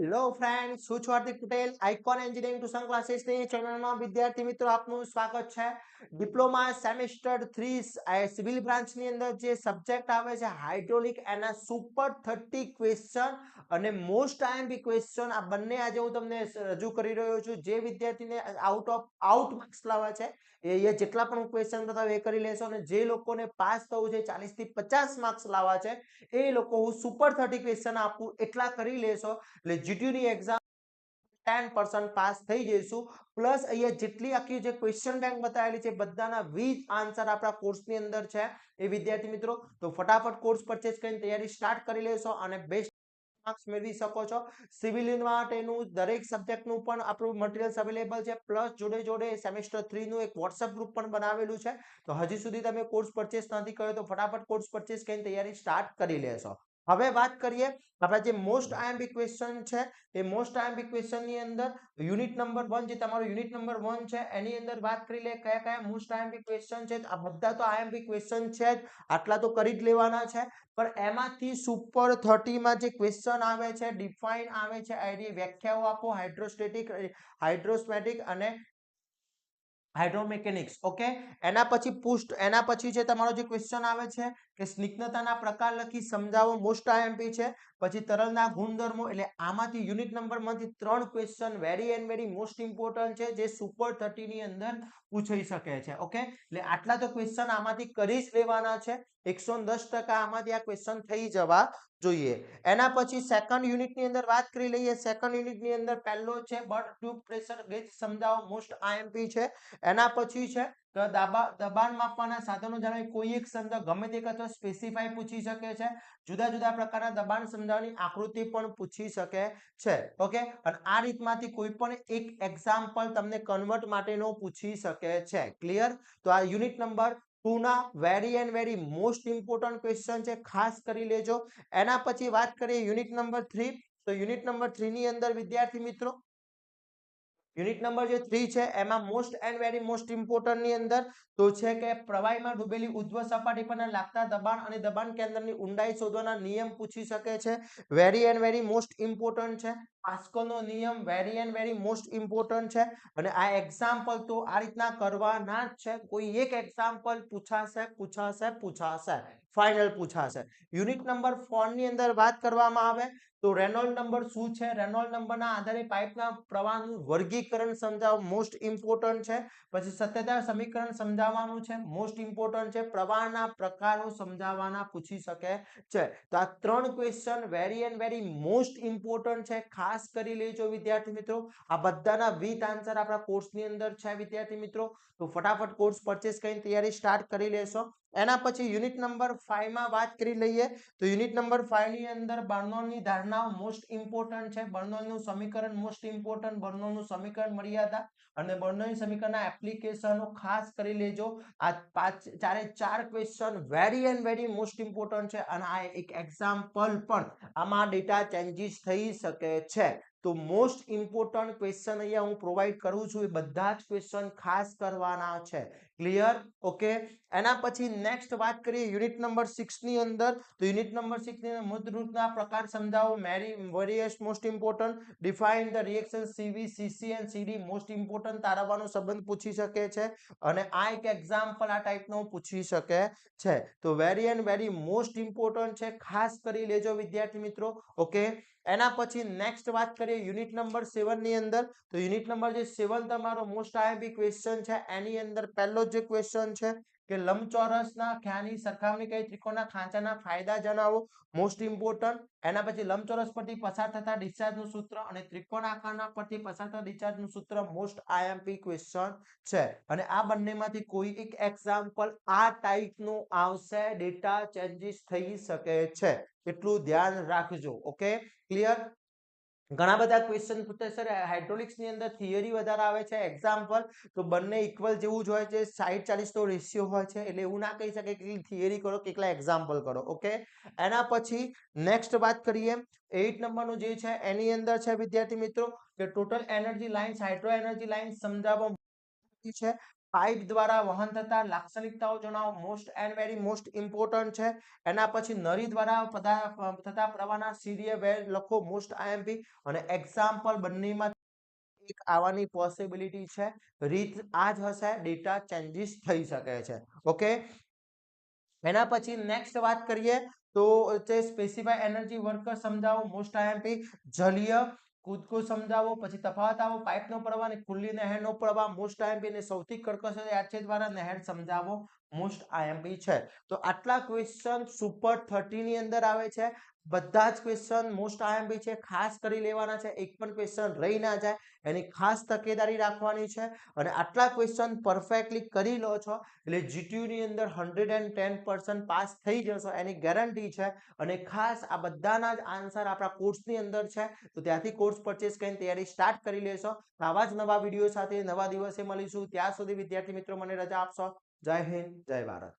Hello friends, હું છું Hardik Patel. Icon engineering tuition ક્લાસીસની ચેનલમાં વિદ્યાર્થી મિત્રો આપનું સ્વાગત છે. ડિપ્લોમા સેમેસ્ટર 3 સિવિલ બ્રાન્ચની અંદર જે સબ્જેક્ટ આવે છે હાઇડ્રોલિક, એના સુપર 30 ક્વેશ્ચન અને મોસ્ટ આઈએમપી ક્વેશ્ચન, આ બંને આજે હું તમને રજૂ કરી રહ્યો છું. જે વિદ્યાર્થીને આઉટ માર્ક્સ લાવવા છે એ જેટલા પણ ક્વેશ્ચન બતાવે એ કરી લેશો, અને જે લોકોને પાસ થવું છે 40 થી 50 માર્ક્સ લાવવા છે એ લોકો હું સુપર 30 ક્વેશ્ચન આપું એટલા કરી લેશો એટલે જીટીયુની એક્ઝામ 10% પાસ થઈ જઈશું. પ્લસ અહીંયા જેટલી આખી જે ક્વેશ્ચન બેંક બતાવેલી છે બધાના 20 આન્સર આપણા કોર્સની અંદર છે. એ વિદ્યાર્થી મિત્રો તો ફટાફટ કોર્સ પરચેસ કરીને તૈયારી સ્ટાર્ટ કરી લેશો અને બેસ્ટ માર્ક્સ મેળવી શકો છો. સિવિલ માટેનું દરેક સબ્જેક્ટનું પણ આપણું મટીરિયલ્સ અવેલેબલ છે. પ્લસ જોડે જોડે સેમેસ્ટર 3 નું એક વોટ્સએપ ગ્રુપ પણ બનાવેલું છે. તો હજી સુધી તમે કોર્સ પરચેસ નથી કર્યો તો ફટાફટ કોર્સ પરચેસ કરીને તૈયારી સ્ટાર્ટ કરી લેશો. હવે વાત કરીએ આપણા જે મોસ્ટ આઈએમપી ક્વેશ્ચન છે એ મોસ્ટ આઈએમપી ક્વેશ્ચન ની અંદર યુનિટ નંબર 1 જે તમારો યુનિટ નંબર 1 છે એની અંદર વાત કરી લે કયા કયા મોસ્ટ આઈએમપી ક્વેશ્ચન છે. આ બધા તો આઈએમપી ક્વેશ્ચન છે જ, આટલા તો કરી જ લેવાના છે. પણ એમાંથી સુપર 30 માં જે ક્વેશ્ચન આવે છે, ડિફાઇન આવે છે, આઈડી વ્યાખ્યાઓ આપો, હાઇડ્રોસ્ટેટિક, હાઇડ્રોસ્ટેટિક અને હાઇડ્રોમેકેનિક્સ. ઓકે, એના પછી છે તમારો જે ક્વેશ્ચન આવે છે કે સ્નિગ્ધતાના પ્રકાર લખી સમજાવો, મોસ્ટ આઈએમપી છે. પછી તરલના ગુણધર્મો, એટલે આમાંથી યુનિટ નંબર માંથી 3 question very and very most important છે જે સુપર 30 ની અંદર પૂછાઈ શકે છે. ઓકે, એટલે આટલા તો ક્વેશ્ચન આમાંથી કરી જ લેવાના છે. 110% આમાંથી આ ક્વેશ્ચન થઈ જવા જોઈએ. એના પછી સેકન્ડ યુનિટ ની અંદર વાત કરી લઈએ. સેકન્ડ યુનિટ ની અંદર પહેલો છે બર્ડ ટ્યુબ પ્રેશર ગેજ સમજાવો, મોસ્ટ આઈએમપી છે. એના પછી છે દબાણ માપવાના સાધનો જણાવી, કોઈ એક સંદર્ભ ગમે તે અથવા સ્પેસિફાઈ પૂછી શકે છે. જુદા જુદા પ્રકારના દબાણ સમજાવવાની આકૃતિ પણ પૂછી શકે છે. ઓકે, અને આ રીતમાંથી કોઈ પણ એક એક્ઝામ્પલ તમને કન્વર્ટ માટેનો પૂછી શકે છે. ક્લિયર? તો આ યુનિટ નંબર 2 ના very and very most important question છે, ખાસ કરી લેજો. એના પછી વાત કરીએ યુનિટ નંબર 3. તો યુનિટ નંબર 3 ની અંદર વિદ્યાર્થી મિત્રો યુનિટ નંબર જે 3 છે એમાં most and very most important ની અંદર તો છે કે પ્રવાહીમાં ડૂબેલી ઉધ્વ સપાટી પરના લાગતા દબાણ અને દબાણ કેન્દ્રની ઊંડાઈ શોધવાના નિયમ પૂછી શકે છે. Very and very most important છે. પાસ્કલનો નિયમ very and very most important છે. અને આ એક્ઝામ્પલ તો આ રીતના કરવાના જ છે. કોઈ એક એક્ઝામ્પલ પૂછાશે ફાઇનલ પૂછાશે. યુનિટ નંબર 4 ની અંદર વાત કરવામાં આવે તો રેનોલ્ડ નંબર શું છે, રેનોલ્ડ નંબરના આધારે પાઇપના પ્રવાહનું વર્ગીકરણ સમજાવો, મોસ્ટ ઇમ્પોર્ટન્ટ છે. પછી સત્યતા સમીકરણ સમજાવવાનું છે, મોસ્ટ ઇમ્પોર્ટન્ટ છે. પ્રવાહના પ્રકારો સમજાવવાના પૂછી શકે છે. તો આ 3 question very and very most important છે, ખાસ કરી લેજો વિદ્યાર્થી મિત્રો. આ બધાના 20 આન્સર આપણા કોર્સની અંદર છે વિદ્યાર્થી મિત્રો. તો ફટાફટ કોર્સ પરચેસ કરીને તૈયારી સ્ટાર્ટ કરી લેશો. એના પછી યુનિટ નંબર 5 માં વાત કરી લઈએ. તો યુનિટ નંબર 5 ની અંદર બર્નોલીની ધારણાઓ મોસ્ટ ઇમ્પોર્ટન્ટ છે. બર્નોલીનું સમીકરણ મોસ્ટ ઇમ્પોર્ટન્ટ, બર્નોલીનું સમીકરણ મર્યાદા અને બર્નોલી સમીકરણના એપ્લિકેશનો ખાસ કરી લેજો. આ ચાર question very and very most important છે અને આ એક એક્ઝામ્પલ પણ આમાં ડેટા ચેન્જીસ થઈ શકે છે. તો મોસ્ટ ઇમ્પોર્ટન્ટ ક્વેશ્ચન અહીંયા હું પ્રોવાઈડ કરું છું, એ બધા જ ક્વેશ્ચન ખાસ કરવાના છે. ક્લિયર? ઓકે, એના પછી નેક્સ્ટ વાત કરીએ યુનિટ નંબર 6 ની અંદર. તો યુનિટ નંબર 6 ની અંદર મૂળરૂપના પ્રકાર સમજાવો, વેરીએસ most important, define the reaction CV, CC and CD most important, તારાવાનો સંબંધ પૂછી શકે છે. અને આ એક એક્ઝામ્પલ આ ટાઈપનો પૂછી શકે છે. તો very and very most important છે, ખાસ કરી લેજો વિદ્યાર્થી મિત્રો. ઓકે, એના પછી નેક્સ્ટ વાત કરીએ યુનિટ નંબર 7 ની અંદર. તો યુનિટ નંબર જે 7 તમારો મોસ્ટ આઈએમપી ક્વેશ્ચન છે એની અંદર પહેલો જે ક્વેશ્ચન છે કે લંબચોરસના ખ્યાની સરખામણી કરી ત્રિકોણના ખાંચાના ફાયદા જણાવો, મોસ્ટ ઇમ્પોર્ટન્ટ. એના પછી લંબચોરસ પરથી પસાર થતા ડિસ્ચાર્જનું સૂત્ર અને ત્રિકોણાકારના પરથી પસાર થતા ડિસ્ચાર્જનું સૂત્ર મોસ્ટ આઈએમપી ક્વેશ્ચન છે. અને આ બંનેમાંથી કોઈ એક એક્ઝામ્પલ આ ટાઈપનું આવશે, ડેટા ચેન્જીસ થઈ શકે છે, એટલું ધ્યાન રાખજો. Okay, clear? ઘણા બધા ક્વેશ્ચન પૂછે સર હાઇડ્રોલિક્સ ની અંદર થિયરી વધારે આવે છે, એક્ઝામ્પલ તો બંને ઇક્વલ જેવું જ હોય છે, 60-40 નો રેશિયો હોય છે, એટલે એવું ના કહી શકે કે થિયરી કરો કેટલા એક્ઝામ્પલ કરો. ઓકે, એના પછી નેક્સ્ટ વાત કરીએ 8 નંબરનું જે છે એની અંદર છે વિદ્યાર્થી મિત્રો કે total energy lines, hydro energy lines સમજાવવા છે. પાઇપ દ્વારા વહન થતા લાક્ષણિકતાઓ જણાવો, most and very most important છે. એના પછી નળી દ્વારા થતા પ્રવાહના સીરીય વેર લખો, મોસ્ટ આઈએમપી. અને એક્ઝામ્પલ બંનેમાં એક આવવાની પોસિબિલિટી છે. રીત આ જ હશે, ડેટા ચેન્જીસ થઈ શકે છે. ઓકે, એના પછી નેક્સ્ટ વાત કરીએ તો તે સ્પેસિફાય એનર્જી વર્કર સમજાવો, મોસ્ટ આઈએમપી. જલીય કૂદકો સમજાવો, પછી તફાવત આવો, પાઇપનો પ્રવાહ અને ખુલ્લી નહેરનો પ્રવાહ, મોસ્ટ આઈએમપી. અને સૌથી કર્કશ યાદ દ્વારા નહેર સમજાવો, મોસ્ટ આઈએમપી છે. તો આટલા ક્વેશ્ચન સુપર 30 ની અંદર આવે છે. બધા જ ક્વેશ્ચન મોસ્ટ આઈએમપી છે, ખાસ કરી લેવાના છે. એક પણ ક્વેશ્ચન રહી ના જાય એની ખાસ તકેદારી રાખવાની છે. અને આટલા ક્વેશ્ચન પરફેક્ટલી કરી લો છો એટલે જીટીયુ ની અંદર 110% પાસ થઈ જશો એની ગેરંટી છે. અને ખાસ આ બધાના જ આન્સર આપણા કોર્સની અંદર છે, તો ત્યાંથી કોર્સ પરચેસ કરીને તૈયારી સ્ટાર્ટ કરી લેશો. આવા જ નવા વિડીયો સાથે નવા દિવસે મળીશું. ત્યાં સુધી વિદ્યાર્થી મિત્રો મને રજા આપશો. જય હિન્દ, જય ભારત.